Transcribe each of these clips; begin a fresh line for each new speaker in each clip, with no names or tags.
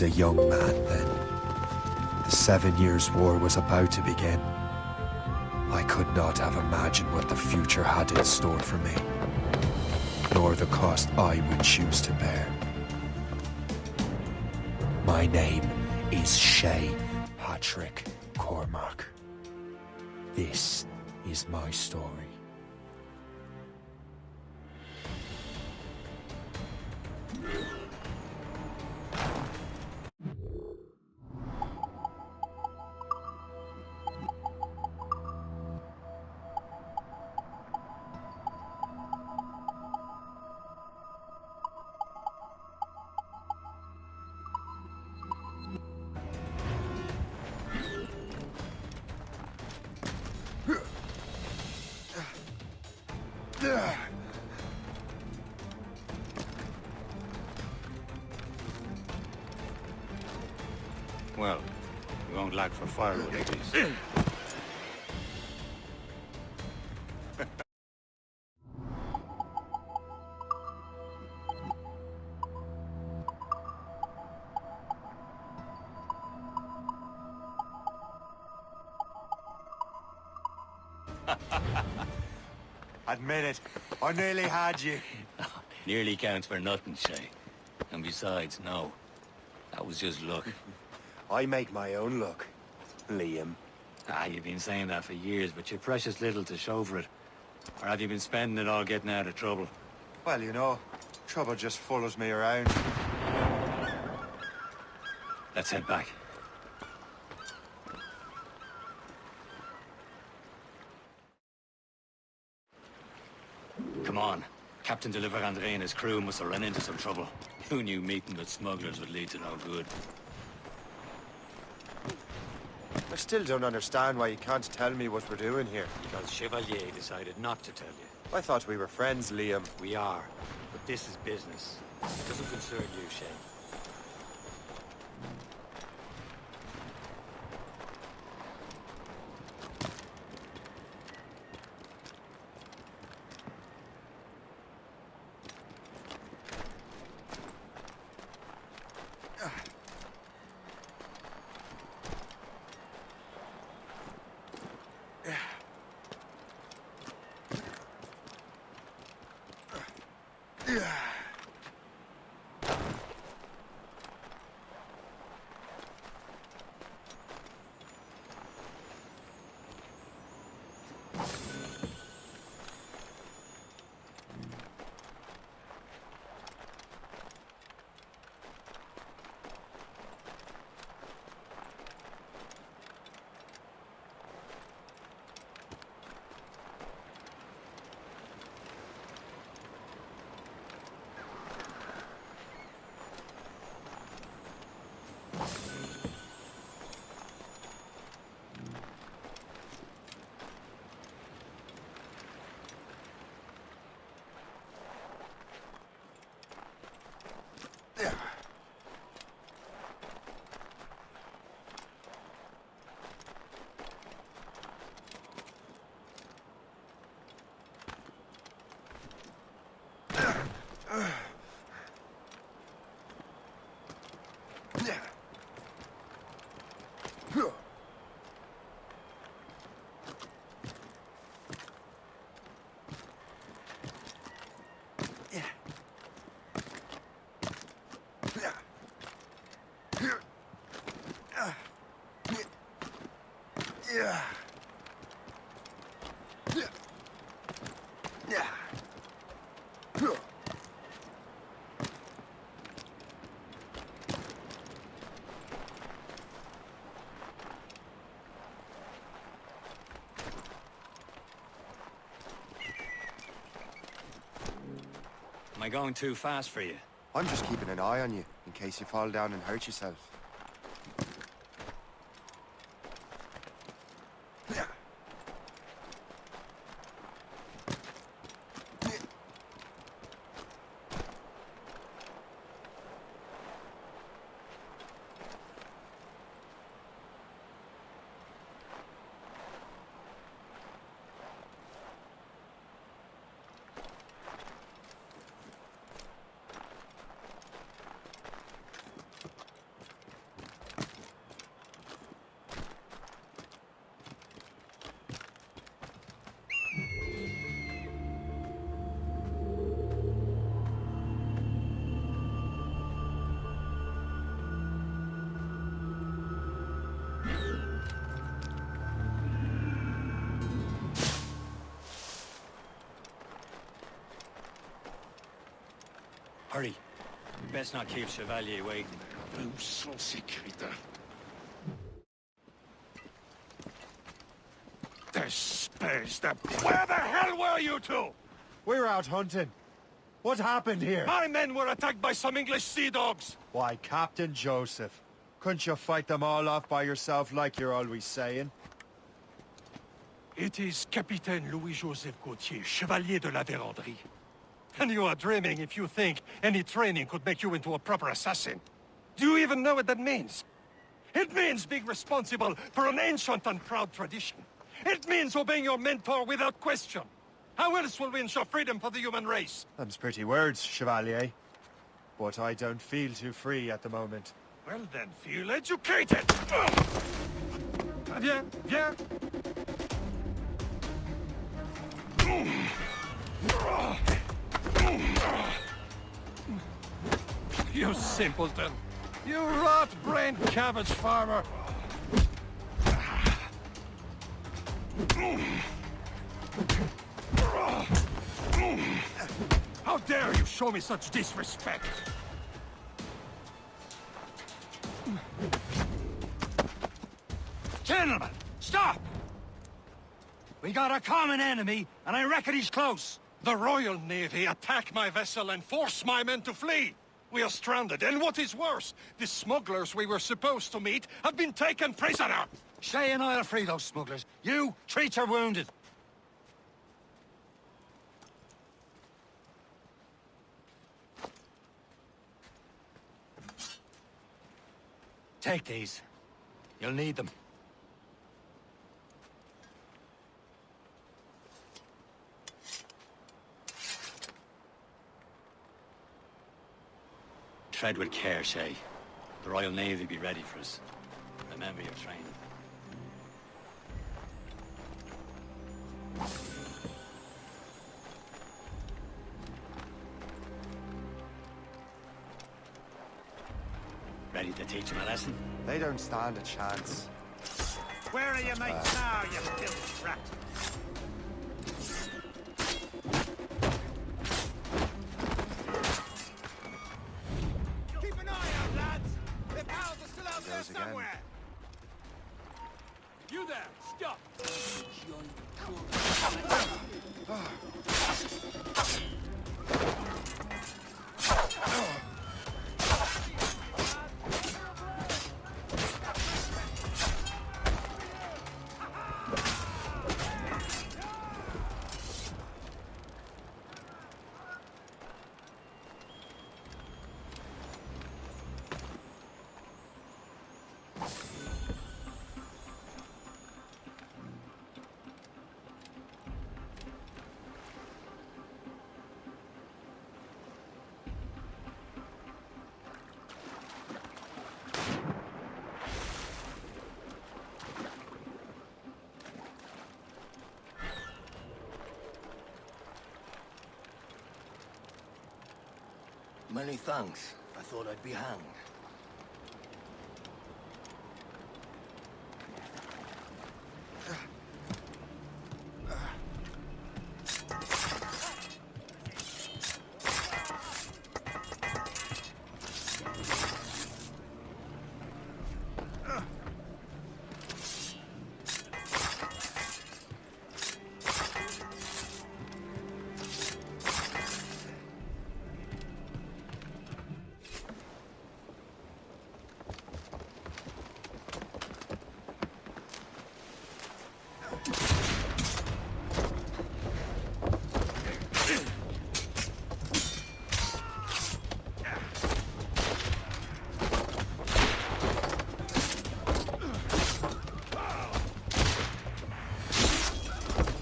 A young man then. The 7 Years' War was about to begin. I could not have imagined what the future had in store for me, nor the cost I would choose to bear. My name is Shay Cormac. This is my story.
Well, we won't lack for firewood at least.
Admit it, I nearly had you.
Nearly counts for nothing, Shay. And besides, no. That was just luck.
I make my own luck, Liam.
You've been saying that for years, but you're precious little to show for it. Or have you been spending it all getting out of trouble?
Well, you know, trouble just follows me around.
Let's head back. Come on. Captain de Andre and his crew must have run into some trouble. Who knew meeting with smugglers would lead to no good?
I still don't understand why you can't tell me what we're doing here.
Because Chevalier decided not to tell you.
I thought we were friends, Liam.
We are. But this is business. It doesn't concern you, Shay. Am I going too fast for you?
I'm just keeping an eye on you, in case you fall down and hurt yourself.
best not keep Chevalier waiting.
Où sont ces crétins? Despise them! Where the hell were you two?
We're out hunting. What happened here?
My men were attacked by some English sea dogs!
Why, Captain Joseph. Couldn't you fight them all off by yourself like you're always saying?
It is Capitaine Louis-Joseph Gauthier, Chevalier de la Vérendrye. And you are dreaming if you think any training could make you into a proper assassin. Do you even know what that means? It means being responsible for an ancient and proud tradition. It means obeying your mentor without question. How else will we ensure freedom for the human race?
Them's pretty words, Chevalier. But I don't feel too free at the moment.
Well then, feel educated! Viens, viens! You simpleton! You rot-brained cabbage farmer! How dare you show me such disrespect!
Gentlemen, stop! We got a common enemy, and I reckon he's close.
The Royal Navy attack my vessel and force my men to flee! We are stranded, and what is worse, the smugglers we were supposed to meet have been taken prisoner!
Shay and I'll free those smugglers. You, treat your wounded. Take these. You'll need them. Tread with care, Shay. The Royal Navy be ready for us. Remember your training. Ready to teach him a lesson?
They don't stand a chance.
Where are your mates now, you filthy rat? Keep an eye out, lads! Their pals are still out there somewhere! You there, stop!
Many thanks. I thought I'd be hanged.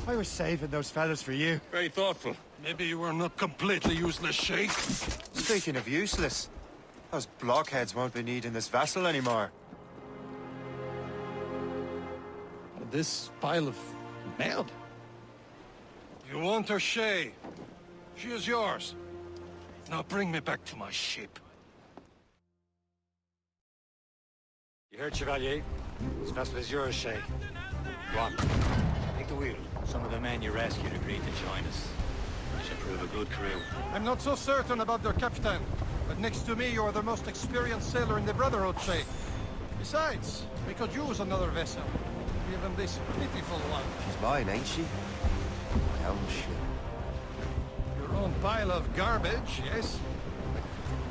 I was saving those fellas for you.
Very thoughtful. Maybe you were not completely useless, Shay.
Speaking of useless, those blockheads won't be needing this vessel anymore.
This pile of mail? You want her, Shay? She is yours. Now bring me back to my ship.
You heard, Chevalier? This vessel is yours, Shay. Go on. Take the wheel. Some of the men you rescued agreed to join us. We should prove a good crew.
I'm not so certain about their captain. But next to me, you're the most experienced sailor in the Brotherhood, Shay. Besides, we could use another vessel. Even this pitiful one.
She's mine, ain't she? My own ship.
Your own pile of garbage, yes?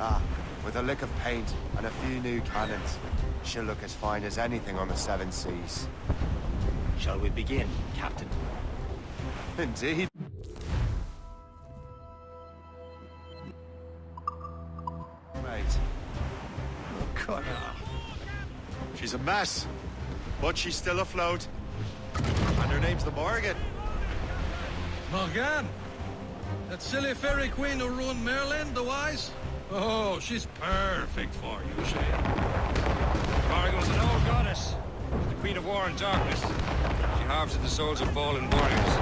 Ah, with a lick of paint and a few new cannons, she'll look as fine as anything on the seven seas.
Shall we begin, Captain?
Indeed. Mate.
Connor.
She's a mess, but she's still afloat. And her name's the Morgan.
Morgan? That silly fairy queen who ruined Merlin, the Wise? Oh, she's perfect for you, Shay.
Morrigan's an old goddess. The Queen of War and Darkness. She harvests the souls of fallen warriors.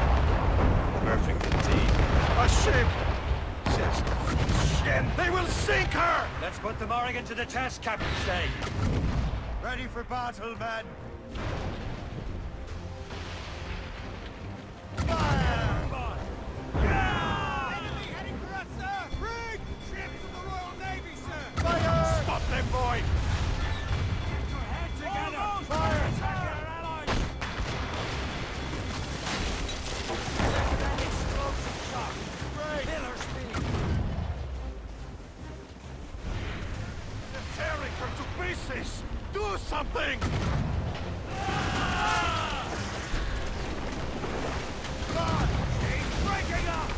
Perfect indeed.
A ship! Shit! They will sink her!
Let's put the Morrigan to the test, Captain Shay.
Ready for battle, men!
Stop them, boy! Tearing her to pieces! Do something! God! She's breaking up!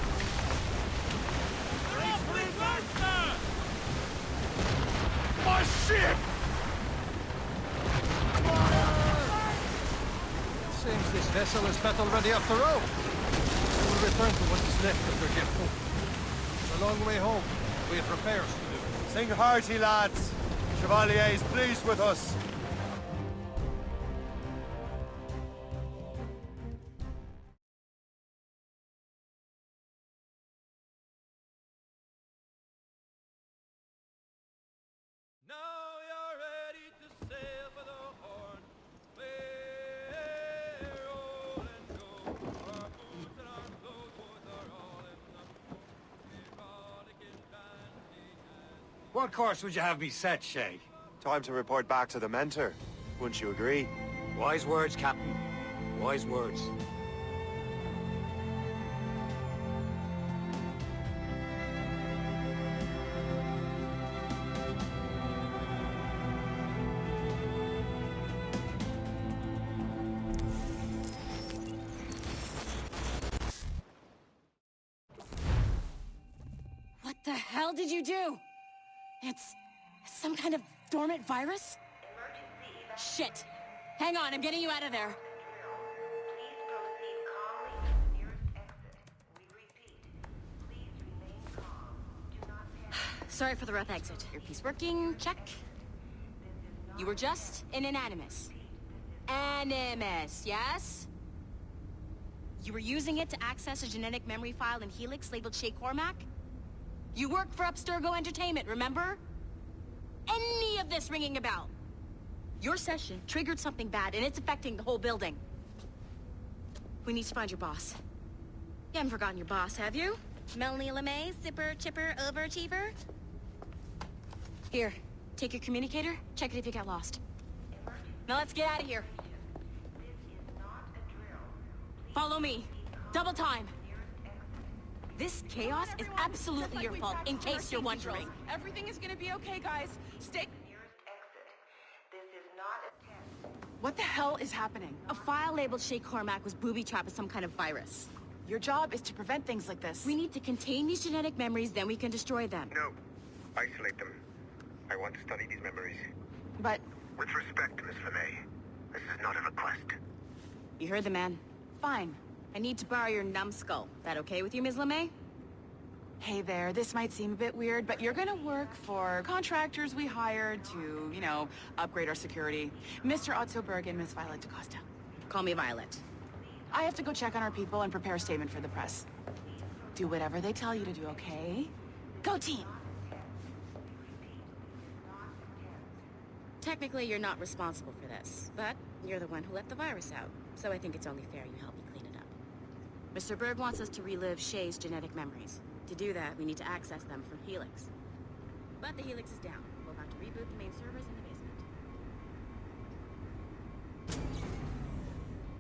My ship! It seems this vessel is battle ready after all. We will return to what is left of the ship. It's a long way home. We have repairs to do.
Sing hearty, lads! Chevalier is pleased with us.
Now you're ready to sail for the Horn. We're all and go. Our boots and our clothes are all in the erotic and dandy and
What course would you have me set, Shay?
Time to report back to the mentor. Wouldn't you agree?
Wise words, Captain. Wise words.
What the hell did you do? It's some kind of dormant virus? Shit! Hang on, I'm getting you out of there.
Please proceed calmly to the nearest exit. We repeat, please remain calm. Do not panic.
Sorry for the rough exit. Earpiece working, check. You were just an animus. Animus, yes? You were using it to access a genetic memory file in Helix labeled Shay Cormac? You worked for Abstergo Entertainment, remember? Any of this ringing a bell? Your session triggered something bad, and it's affecting the whole building. We need to find your boss. You haven't forgotten your boss, have you? Melanie LeMay, zipper, chipper, overachiever? Here, take your communicator, check it if you got lost. Now let's get out of here.
This is not a drill.
Follow me. Double time. This chaos is absolutely your fault, in case you're wondering.
Everything is gonna be okay, guys. Stay...
Nearest exit. This is not a test.
What the hell is happening?
A file labeled Shay Cormac was booby-trapped with some kind of virus.
Your job is to prevent things like this.
We need to contain these genetic memories, then we can destroy them.
No. Isolate them. I want to study these memories.
But...
With respect, Miss LeMay, this is not a request.
You heard the man.
fine.
I need to borrow your numbskull. That okay with you, Ms. LeMay?
Hey there, this might seem a bit weird, but you're gonna work for contractors we hired to, you know, upgrade our security. Mr. Otto Berg and Miss Violet DaCosta.
Call me Violet.
I have to go check on our people and prepare a statement for the press. Do whatever they tell you to do, okay? Go team!
Technically, you're not responsible for this, but you're the one who let the virus out, so I think it's only fair you help me clean it up. Mr. Berg wants us to relive Shay's genetic memories. To do that, we need to access them from Helix. But the Helix is down. We'll have to reboot the main servers in the basement.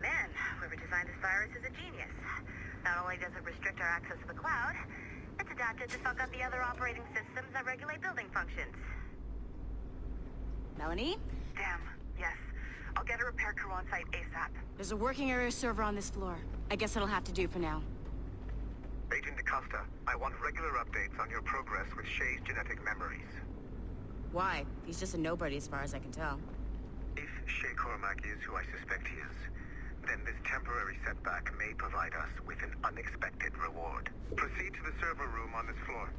Man, whoever designed this virus is a genius. Not only does it restrict our access to the cloud, it's adapted to fuck up the other operating systems that regulate building functions.
Melanie?
Damn, yes. I'll get a repair crew on site ASAP.
There's a working area server on this floor. I guess it'll have to do for now.
Agent DaCosta, I want regular updates on your progress with Shay's genetic memories.
Why? He's just a nobody as far as I can tell.
If Shay Cormac is who I suspect he is, then this temporary setback may provide us with an unexpected reward. Proceed to the server room on this floor.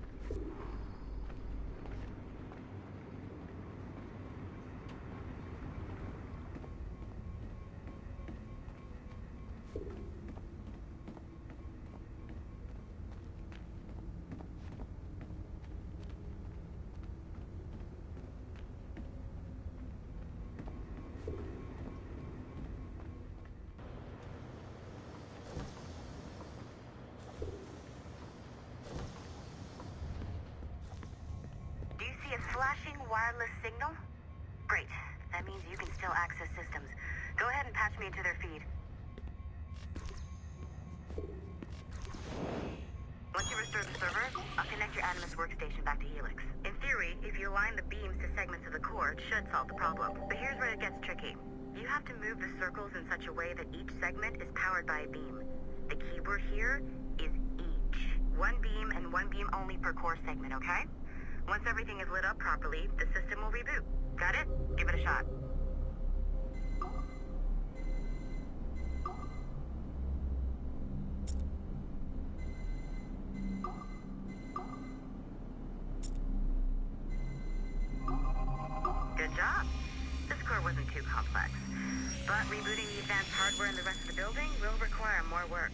Flashing wireless signal? Great. That means you can still access systems. Go ahead and patch me into their feed. Once you restore the server, I'll connect your Animus workstation back to Helix. In theory, if you align the beams to segments of the core, it should solve the problem. But here's where it gets tricky. You have to move the circles in such a way that each segment is powered by a beam. The keyword here is each. One beam and one beam only per core segment, okay? Once everything is lit up properly, the system will reboot. Got it? Give it a shot. Good job. This core wasn't too complex. But rebooting the advanced hardware in the rest of the building will require more work.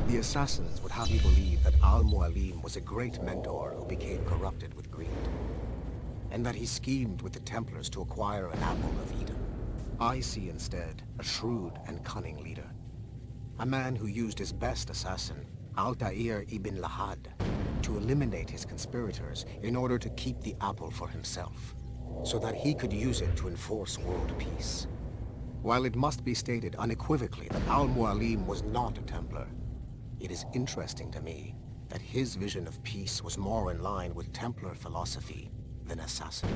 The assassins would have you believe that Al-Mualim was a great mentor who became corrupted with greed, and that he schemed with the Templars to acquire an apple of Eden. I see instead a shrewd and cunning leader, a man who used his best assassin, Altair ibn Lahad, to eliminate his conspirators in order to keep the apple for himself, so that he could use it to enforce world peace. While it must be stated unequivocally that Al-Mualim was not a Templar, it is interesting to me that his vision of peace was more in line with Templar philosophy than assassin.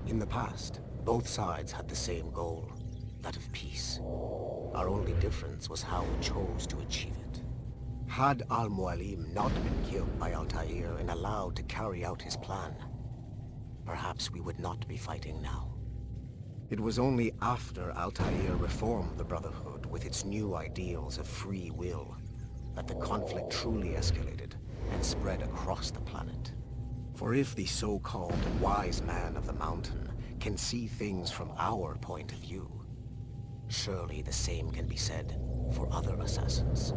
In the past, both sides had the same goal, that of peace. Our only difference was how we chose to achieve it. Had Al-Mualim not been killed by Altair and allowed to carry out his plan, perhaps we would not be fighting now. It was only after Altair reformed the Brotherhood with its new ideals of free will that the conflict truly escalated and spread across the planet. For if the so-called wise man of the mountain can see things from our point of view, surely the same can be said for other assassins.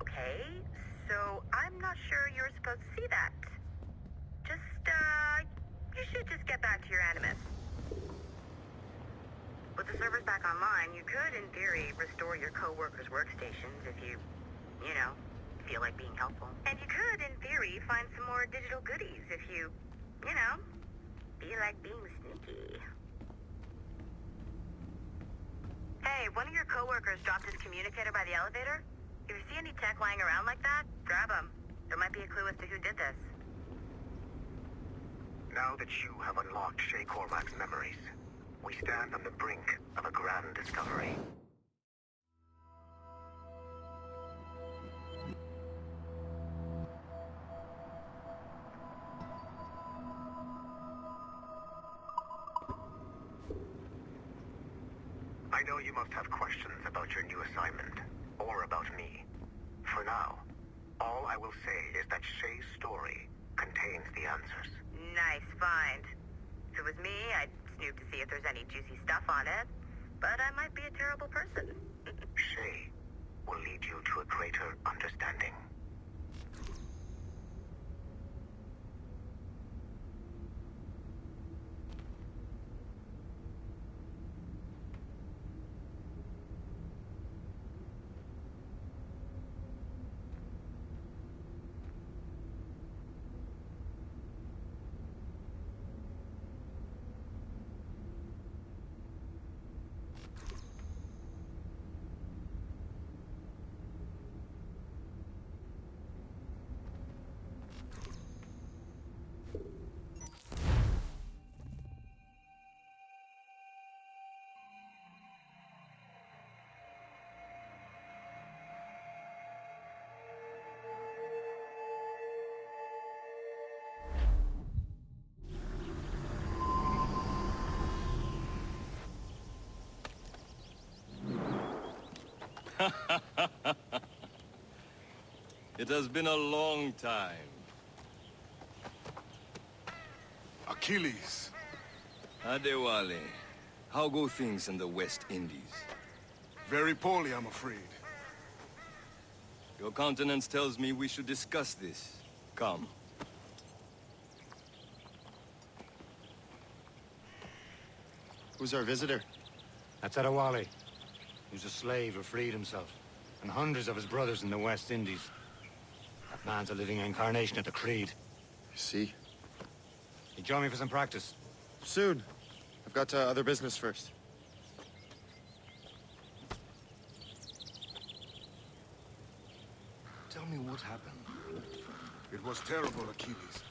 Okay. So I'm not sure you're supposed to see that. You should just get back to your Animus. With the servers back online, you could, in theory, restore your co-workers' workstations if you feel like being helpful. And you could, in theory, find some more digital goodies if you feel like being sneaky. Hey, one of your co-workers dropped his communicator by the elevator. If you see any tech lying around like that, grab them. There might be a clue as to who did this.
Now that you have unlocked Shay Cormac's memories, we stand on the brink of a grand discovery. I know you must have questions about your new assignment, or about me. For now, all I will say is that Shay's story contains the answers.
Nice find. If it was me, I'd snoop to see if there's any juicy stuff on it. But I might be a terrible person.
Shay will lead you to a greater understanding.
It has been a long time.
Achilles.
Adewale, how go things in the West Indies?
Very poorly, I'm afraid.
Your countenance tells me we should discuss this. Come.
Who's our visitor?
That's Adewale. He was a slave who freed himself. And hundreds of his brothers in the West Indies. That man's a living incarnation of the Creed.
See?
He joined me for some practice.
Soon. I've got other business first.
Tell me what happened.
It was terrible, Achilles.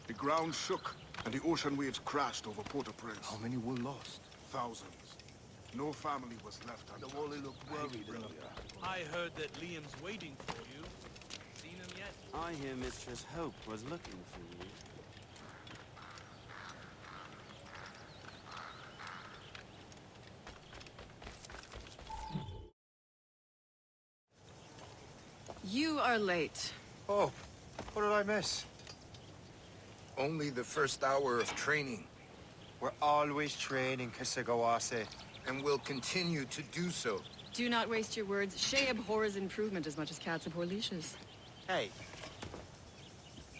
The ground shook, and the ocean waves crashed over Port-au-Prince.
How many were lost?
Thousands. No family was left untouched.
The Wally looked worried earlier.
I heard that Liam's waiting for you. Seen him yet?
I hear Mistress Hope was looking for you.
You are late.
Oh, what did I miss?
Only the first hour of training.
We're always training, Kisagawase.
And will continue to do so.
Do not waste your words. Shay abhors improvement as much as cats abhor leashes.
Hey.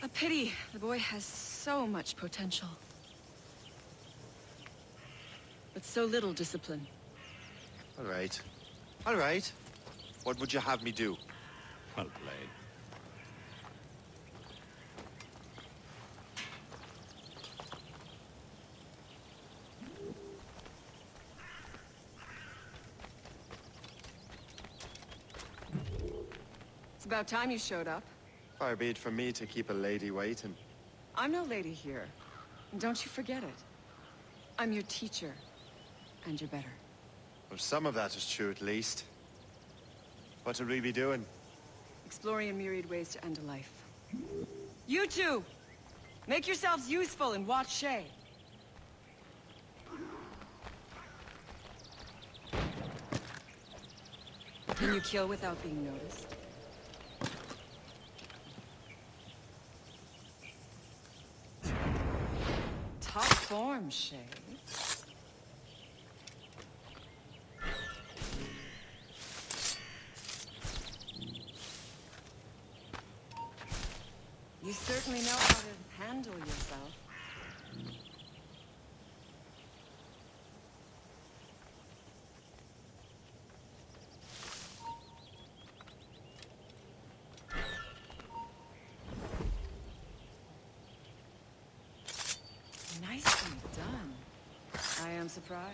A pity. The boy has so much potential. But so little discipline.
All right. All right. What would you have me do?
Well played.
It's about time you showed up.
Far be it from me to keep a lady waiting.
I'm no lady here. And don't you forget it. I'm your teacher. And you're better.
Well, some of that is true, at least. What should we be doing?
Exploring a myriad ways to end a life. You two! Make yourselves useful and watch Shay. Can you kill without being noticed? Top form, Shay. You certainly know how to handle yourself. Nicely done. I am surprised.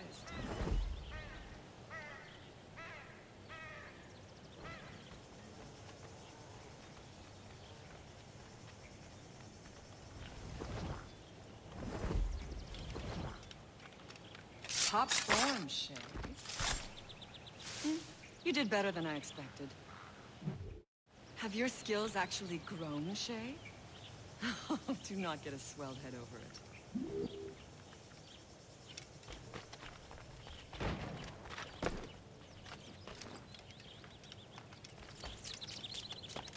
Top form, Shay. You did better than I expected. Have your skills actually grown, Shay? Do not get a swelled head over it.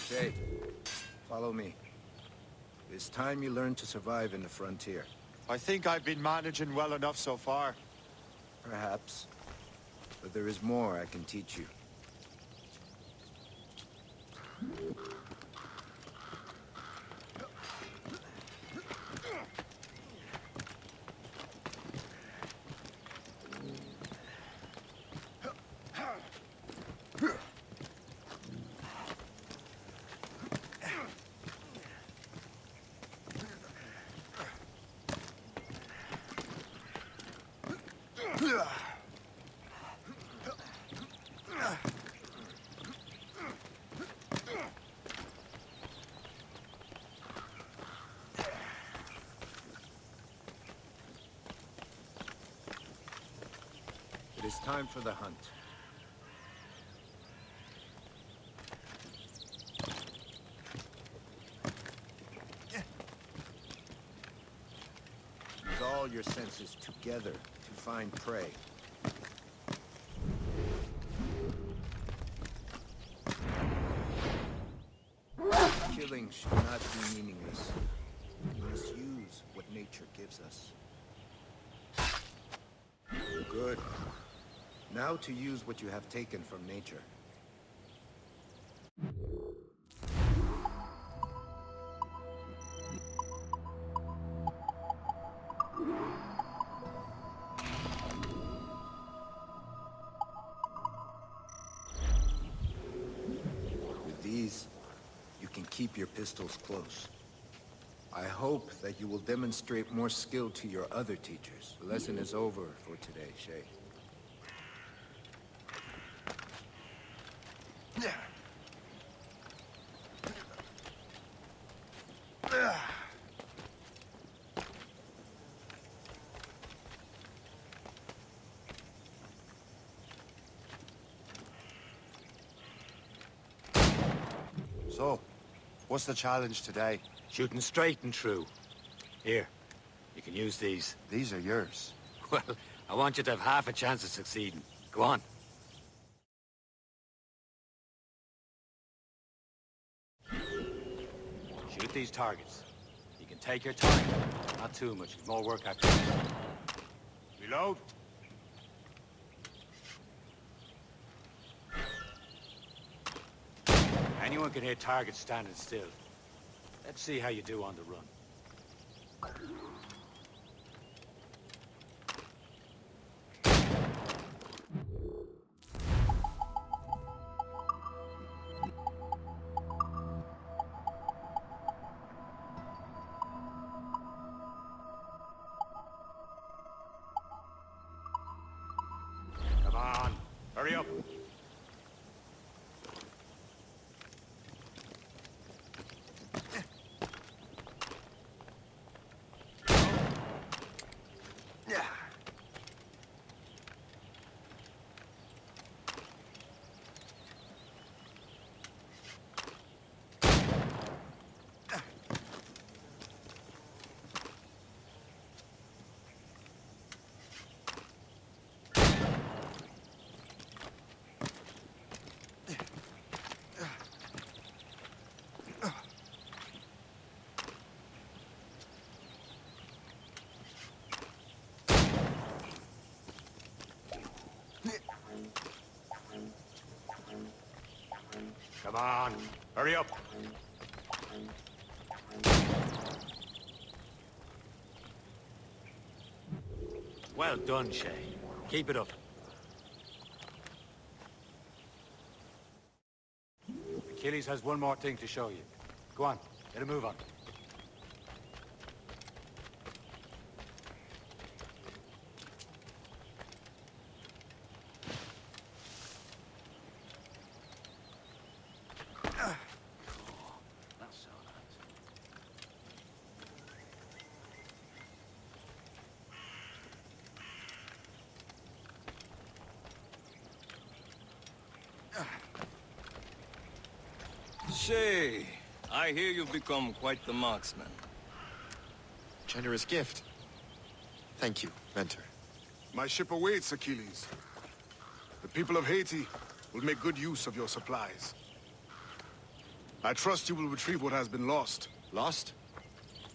Shay, follow me. It's time you learn to survive in the frontier.
I think I've been managing well enough so far.
Perhaps. But there is more I can teach you. It is time for the hunt. Use all your senses together to find prey. Killing should not be meaningless. We must use what nature gives us. Good. Now to use what you have taken from nature. With these, you can keep your pistols close. I hope that you will demonstrate more skill to your other teachers. The lesson is over for today, Shay.
So, what's the challenge today?
Shooting straight and true. Here, you can use these.
These are yours.
Well, I want you to have half a chance of succeeding. Go on. Shoot these targets. You can take your time. Not too much. There's more work after this. Reload. Anyone can hit targets standing still. Let's see how you do on the run. Come on, hurry up. Come on, hurry up. Well done, Shay. Keep it up. Achilles has one more thing to show you. Go on, get a move on.
Shay, I hear you've become quite the marksman.
Generous gift. Thank you, mentor.
My ship awaits, Achilles. The people of Haiti will make good use of your supplies. I trust you will retrieve what has been lost.
Lost?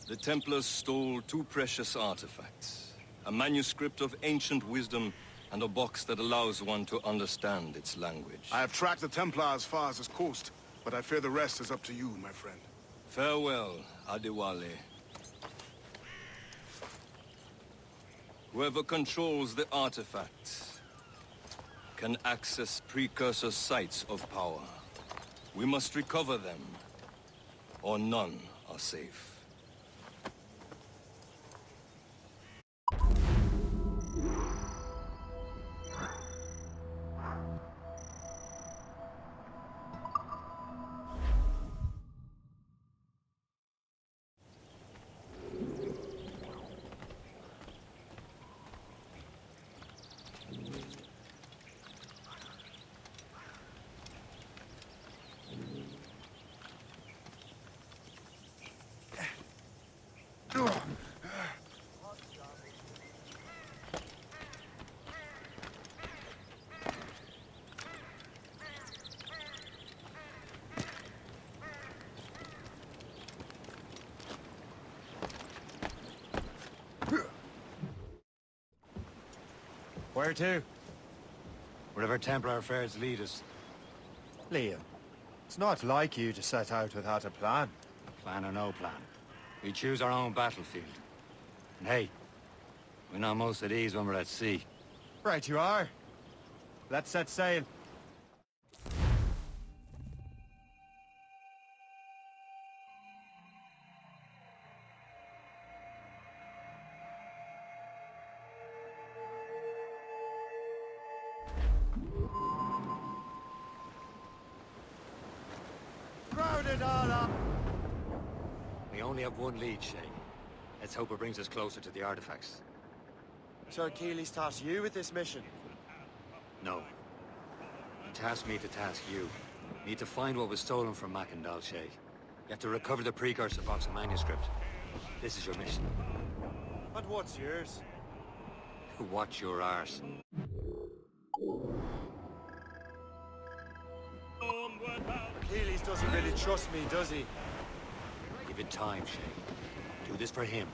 The Templars stole two precious artifacts. A manuscript of ancient wisdom and a box that allows one to understand its language.
I have tracked the Templars as far as this coast, but I fear the rest is up to you, my friend.
Farewell, Adewale. Whoever controls the artifacts can access precursor sites of power. We must recover them, or none are safe.
Where to?
Wherever Templar affairs lead us.
Liam, it's not like you to set out without a plan.
Plan or no plan. We choose our own battlefield. And hey, we know most of these when we're at sea.
Right you are. Let's set sail. Crowd it all up!
We only have one lead, Shay. Let's hope it brings us closer to the artifacts.
Sir Keeley's tasked you with this mission.
No. He tasked me to task you. We need to find what was stolen from Mackendal, Shay. You have to recover the precursor box and manuscript. This is your mission.
And what's yours?
Watch your arse.
Keeley's doesn't really trust me, does he?
Give it time, Shay. Do this for him.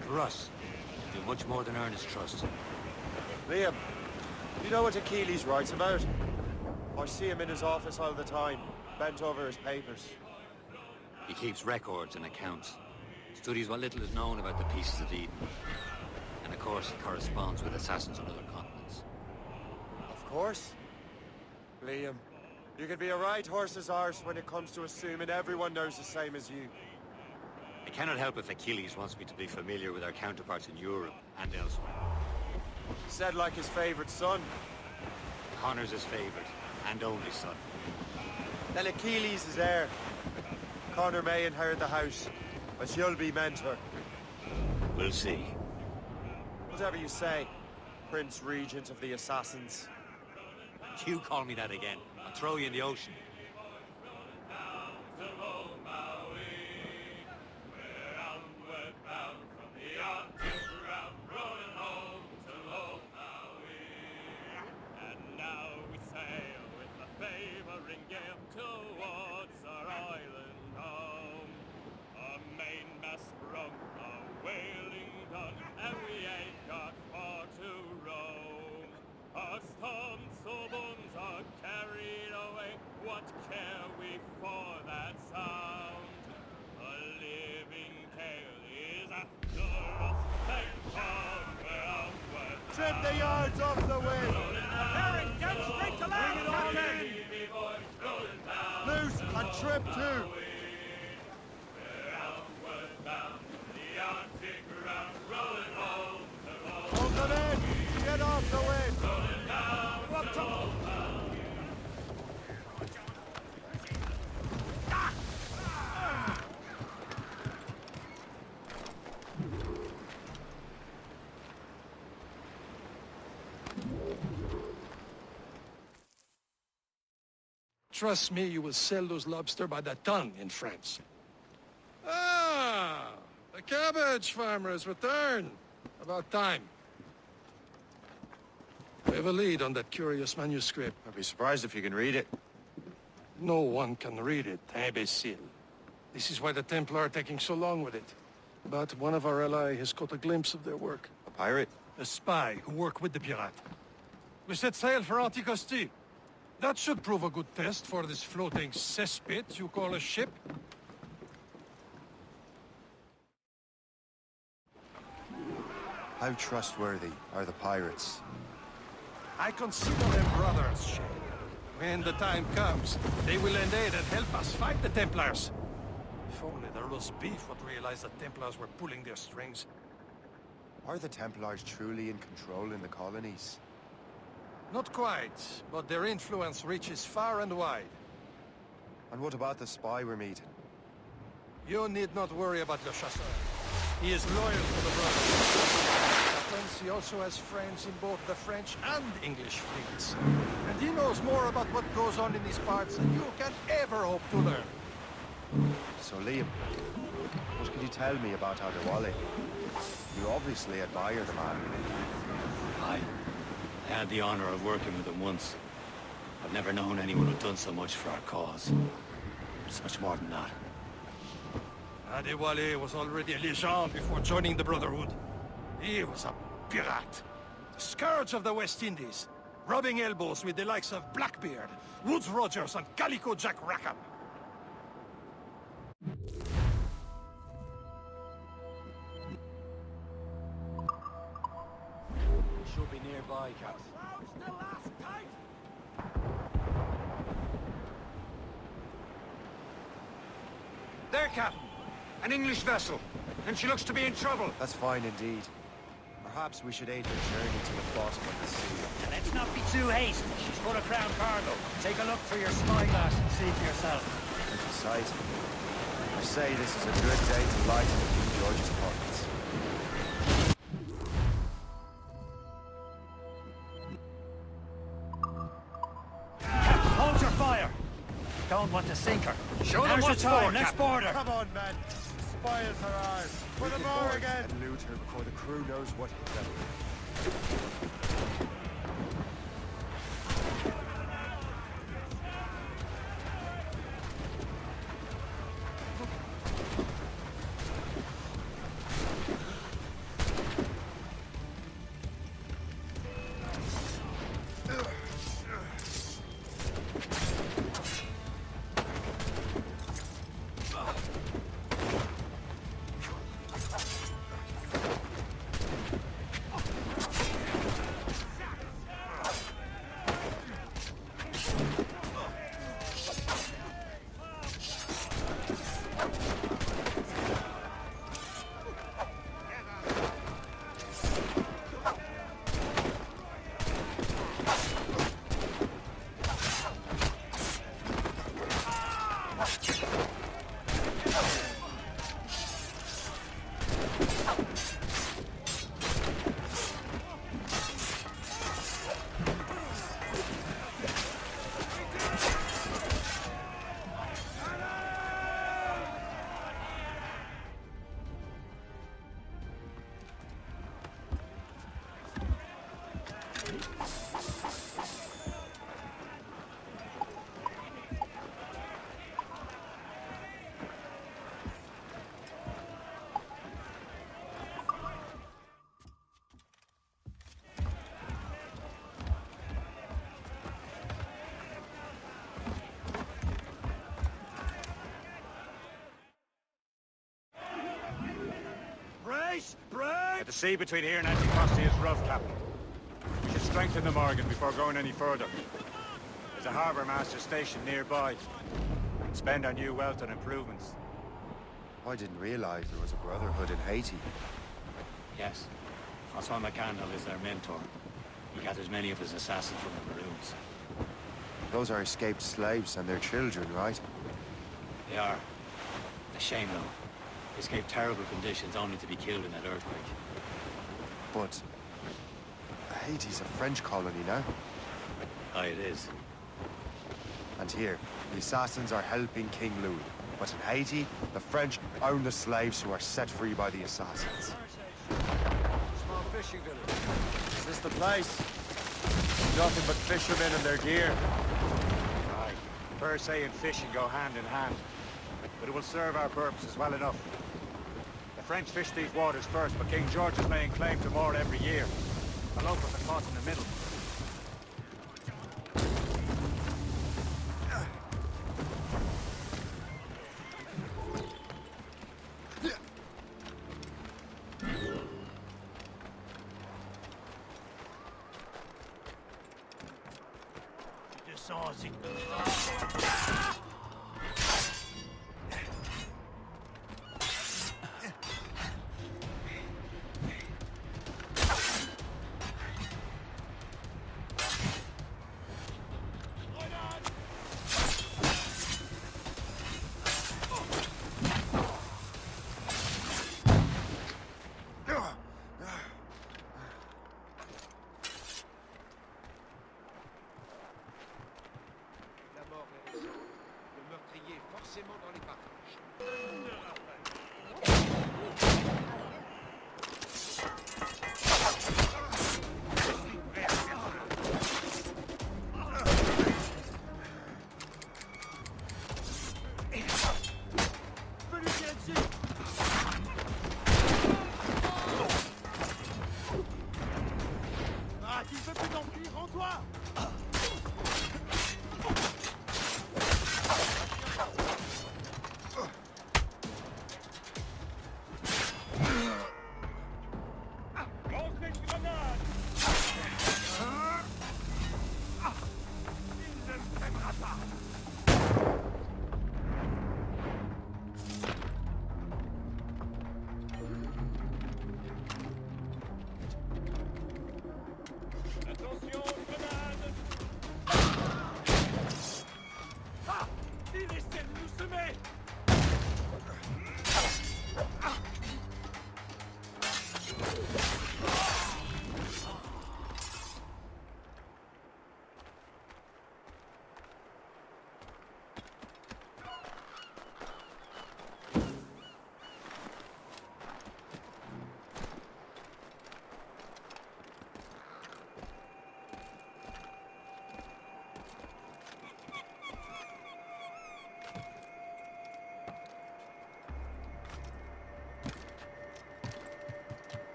For us. Do much more than earn his trust.
Liam, you know what Achilles writes about? I see him in his office all the time, bent over his papers.
He keeps records and accounts. Studies what little is known about the pieces of Eden. And of course, he corresponds with assassins on other continents.
Of course. Liam, you can be a right horse's arse when it comes to assuming everyone knows the same as you.
I cannot help if Achilles wants me to be familiar with our counterparts in Europe and elsewhere.
Said like his favorite son.
Connor's his favorite, and only son.
Then Achilles is heir. Connor may inherit the house, but you'll be mentor.
We'll see.
Whatever you say, Prince Regent of the Assassins.
You call me that again, I'll throw you in the ocean.
Trim the yards off the wind!
Herring, get straight to land, Captain!
Loose and trim too! Hold them in! Get off the wind! Up top!
Trust me, you will sell those lobster by the ton in France. Ah! The cabbage farmer has returned. About time. We have a lead on that curious manuscript.
I'd be surprised if you can read it.
No one can read it, imbecile. This is why the Templar are taking so long with it. But one of our allies has caught a glimpse of their work.
A pirate?
A spy who worked with the pirate. We set sail for Anticosti. That should prove a good test for this floating cesspit you call a ship.
How trustworthy are the pirates?
I consider them brothers, Shay. When the time comes, they will lend aid and help us fight the Templars. If only the roast beef would realize the Templars were pulling their strings.
Are the Templars truly in control in the colonies?
Not quite, but their influence reaches far and wide.
And what about the spy we're meeting?
You need not worry about Le Chasseur. He is loyal to the brothers. He also has friends in both the French and English fleets. And he knows more about what goes on in these parts than you can ever hope to learn.
So Liam, what can you tell me about Adewale? You obviously admire the man.
I had the honor of working with him once. I've never known anyone who'd done so much for our cause. It's much more than that.
Adewale was already a legend before joining the Brotherhood. He was a pirate. Scourge of the West Indies, rubbing elbows with the likes of Blackbeard, Woods Rogers, and Calico Jack Rackham.
Should be nearby, Captain.
There, Captain. An English vessel. And she looks to be in trouble.
That's fine indeed. Perhaps we should aid her journey to the bottom of the sea.
And let's not be too hasty. She's full of crown cargo. Take a look through your spyglass and see for yourself.
Pretty sight. I say this is a good day to lighten King George's pockets.
Captain, hold your fire! Don't want to sink her.
Show them
Now's your
what's
time.
for,
Let's
Captain.
board her.
Come on, men. Spoils are ours. For the more again. And loot her before the crew knows what hit them.
The sea between here and Anticosti is rough, Captain. We should strengthen the Morgan before going any further. There's a harbour master station nearby. We can spend our new wealth on improvements.
I didn't realize there was a brotherhood in Haiti.
Yes. Osman McCandle is their mentor. He gathers many of his assassins from the Maroons.
Those are escaped slaves and their children, right?
They are. A shame, though. They escaped terrible conditions only to be killed in that earthquake.
But Haiti's a French colony now.
Aye, it is.
And here, the assassins are helping King Louis. But in Haiti, the French own the slaves who are set free by the assassins.
Small fishing village.
Is this the place? Nothing but fishermen and their gear.
Aye. Per se and fishing go hand in hand. But it will serve our purposes well enough. The French fish these waters first, but King George is laying claim to more every year. The locals are caught in the middle.
me!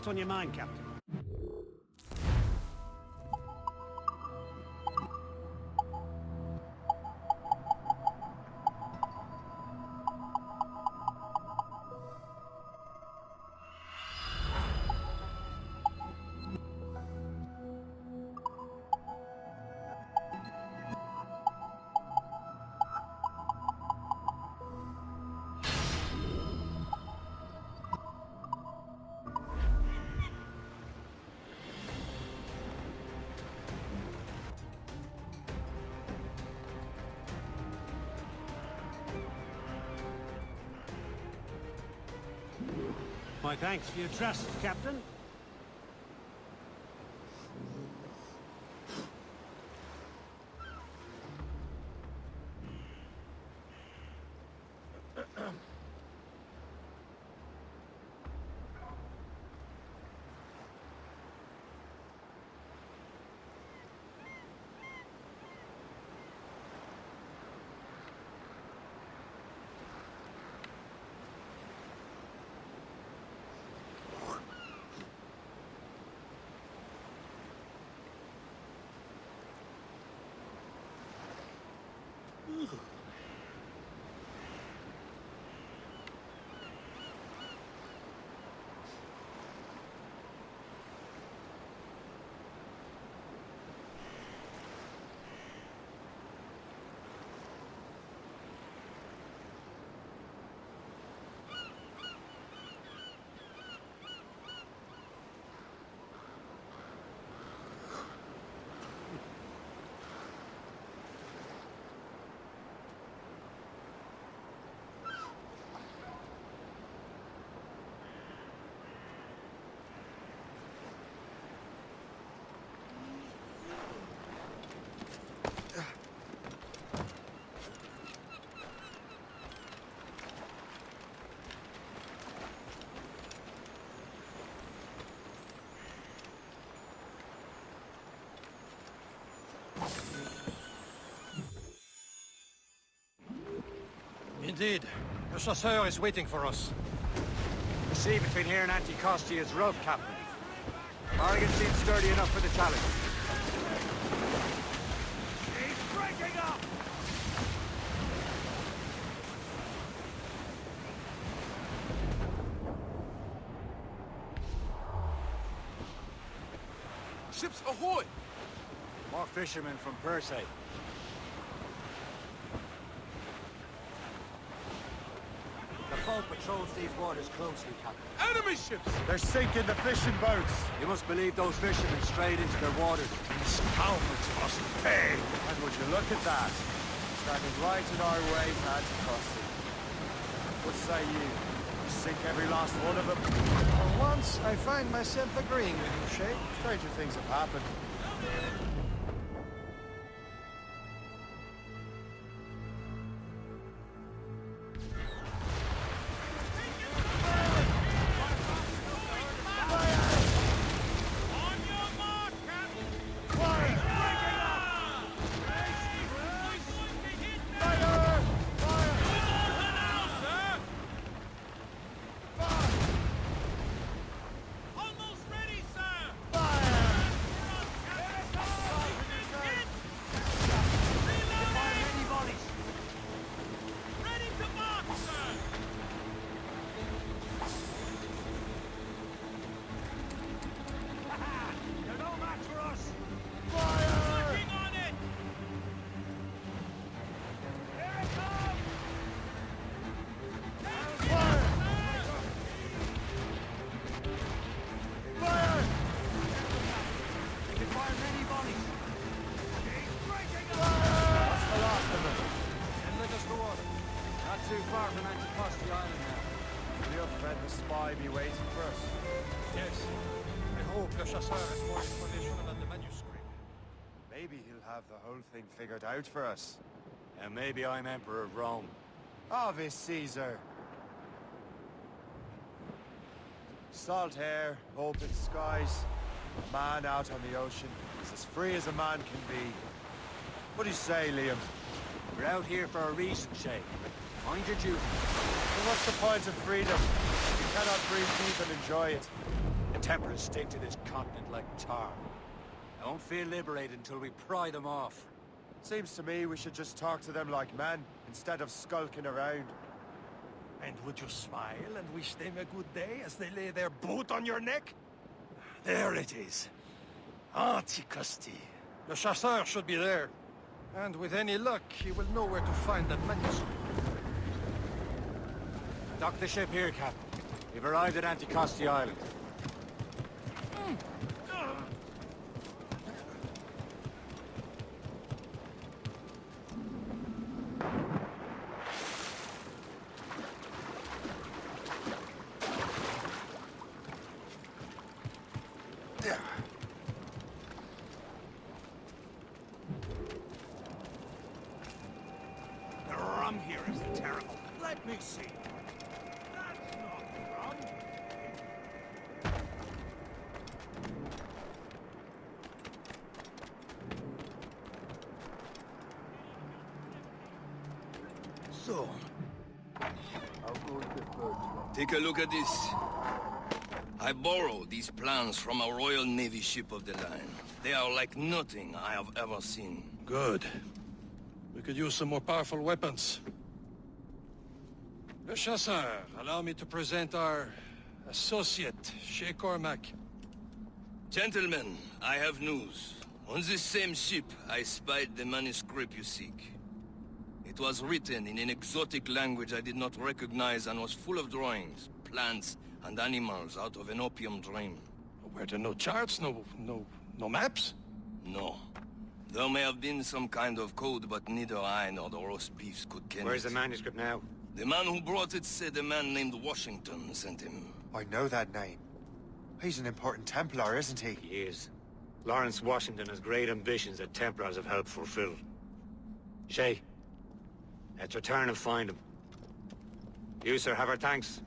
What's on your mind, Captain? My thanks for your trust, Captain.
Indeed. The chasseur is waiting for us.
The sea between here and Anticosti is rough, Captain. Oregon seems sturdy enough for the challenge.
He's breaking up!
Ships ahoy!
More fishermen from Persay. The foe patrols these waters closely, Captain.
Enemy ships!
They're sinking the fishing boats!
You must believe those fishermen strayed into their waters.
These scoundrels must pay!
And would you look at that? Standing right in our way to Anticosti. What say you? Sink every last one of them?
For once, I find myself agreeing with you, Shay.
Stranger things have happened.
Too far from Anticosti Island now.
Will your friend the spy be waiting for us?
Yes. I hope Le Chasseur has more information about the manuscript.
Maybe he'll have the whole thing figured out for us.
And maybe I'm Emperor of Rome.
Ave Caesar! Salt air, open skies, a man out on the ocean is as free as a man can be. What do you say, Liam?
We're out here for a reason, Shay. Mind your duty.
Well, what's the point of freedom? You cannot breathe deep and enjoy it.
The Templars stick to this continent like tar. I won't feel liberated until we pry them off.
Seems to me we should just talk to them like men, instead of skulking around.
And would you smile and wish them a good day as they lay their boot on your neck? There it is. Anticosti. Le Chasseur should be there. And with any luck, he will know where to find that manuscript.
Dock the ship here, Captain. We've arrived at Anticosti Island.
The rum here is terrible. Let me see. That's not rum. So,
Take a look at this. I borrowed these plans from a Royal Navy ship of the line. They are like nothing I have ever seen.
good. We could use some more powerful weapons. Le Chasseur, allow me to present our associate, Shay Cormac.
Gentlemen, I have news. On this same ship, I spied the manuscript you seek. It was written in an exotic language I did not recognize and was full of drawings, plants, and animals out of an opium dream.
Were there no charts, no maps?
No. There may have been some kind of code, but neither I nor the roast beefs could ken
Where's
it.
the manuscript now?
The man who brought it said a man named Washington sent him.
I know that name. He's an important Templar, isn't he?
He is. Lawrence Washington has great ambitions that Templars have helped fulfill. Shay, let's return and find him. You, sir, have our thanks.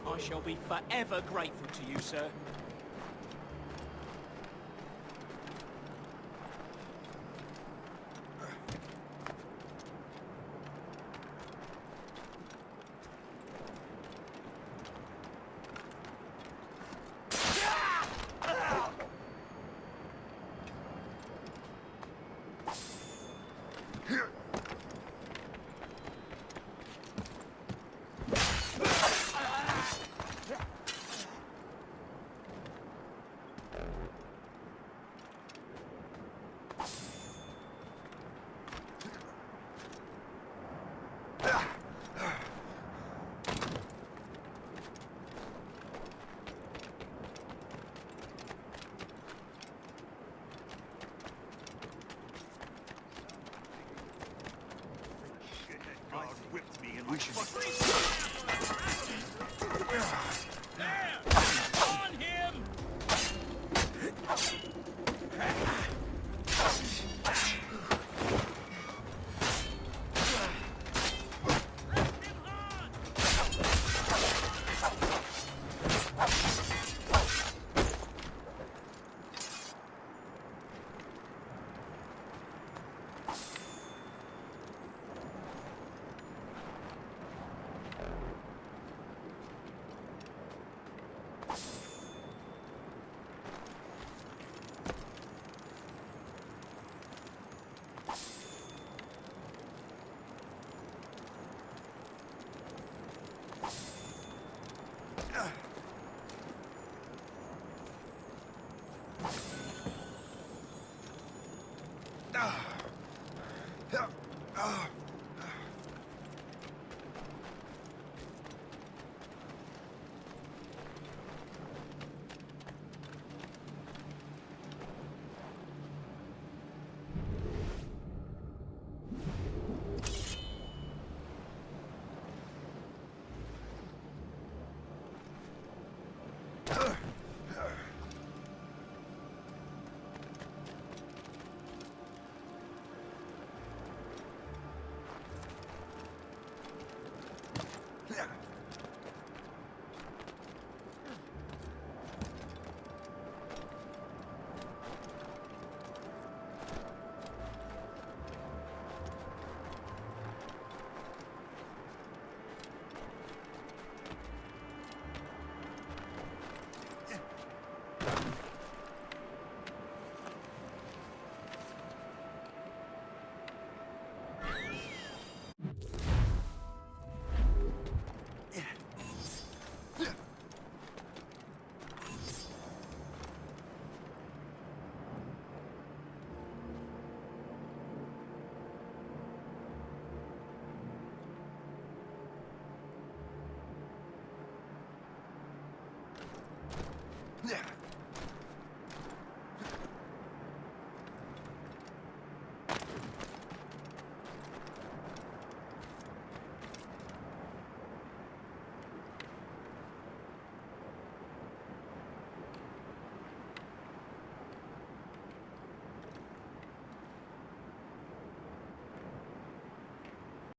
I shall be forever grateful to you, sir.
Whipped me and we should...
On him!
Ah.